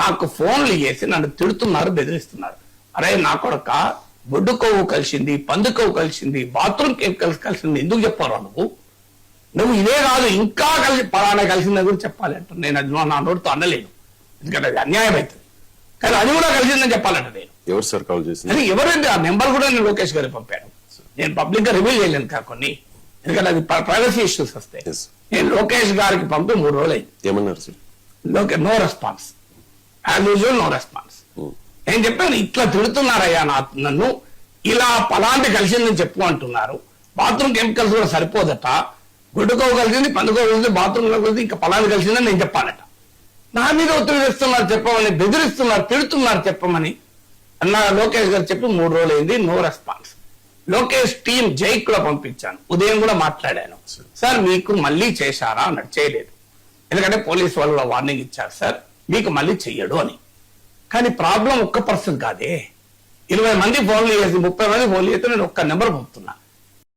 నాకు ఫోన్లు చేసి నన్ను తిడుతున్నారు, బెదిరిస్తున్నారు. అరే నా కొడక, బొడ్డు కొవ్వు కలిసింది, పంది కొవ్వు కలిసింది, బాత్రూమ్ కెమికల్స్ కలిసింది, ఎందుకు చెప్పారు నువ్వు ఇదే కాదు ఇంకా కలిసి పలానా కలిసిందని కూడా చెప్పాలి అంట. నేను అది నా నోటితో అనలేను, ఎందుకంటే అది అన్యాయం అవుతుంది. కానీ అది కూడా కలిసిందని చెప్పాలంట నేను. ఎవరు సార్ కాల్ చేసింది? అది ఎవరండి? ఆ నెంబర్ కూడా నేను లోకేష్ గారికి పంపాను. నేను పబ్లిక్ గా రివీల్ చేయలేను కొన్ని, ఎందుకంటే అది ప్రైవసీ ఇష్యూస్ వస్తాయి. నేను లోకేష్ గారికి పంపి 3 రోజులు అయింది. ఏమన్నారు sir? No response, as usual no response. నేను చెప్పాను ఇట్లా తిడుతున్నారయ్యా నన్ను, ఇలా పలాంటి కలిసిందని చెప్పు అంటున్నారు. బాత్రూమ్ కెమికల్స్ కూడా సరిపోదట, గుడ్డుకో కలిసింది, పందుకో కలిసింది, బాత్రూమ్ లో కలిసింది, ఇంకా పలాంటి కలిసిందని నేను చెప్పాలట. నా మీద ఒత్తిడి తెస్తున్నారు చెప్పమని, బెదిరిస్తున్నారు, తిడుతున్నారు చెప్పమని అన్న లోకేష్ గారు చెప్పి 3 రోజులు అయింది. No response. లోకేష్ టీం జైక్ కూడా పంపించాను, ఉదయం కూడా మాట్లాడాను. సార్ మీకు మళ్ళీ చేశారా అన్నట్టు. చేయలేదు, ఎందుకంటే పోలీసు వాళ్ళు కూడా వార్నింగ్ ఇచ్చారు సార్ మీకు మళ్ళీ చెయ్యడు అని. కానీ ప్రాబ్లం ఒక్క పర్సన్ కాదే, 20 మంది ఫోన్లు చేసి 30 మంది ఫోన్లు చేస్తే నేను ఒక్క నెంబర్ పంపుతున్నా.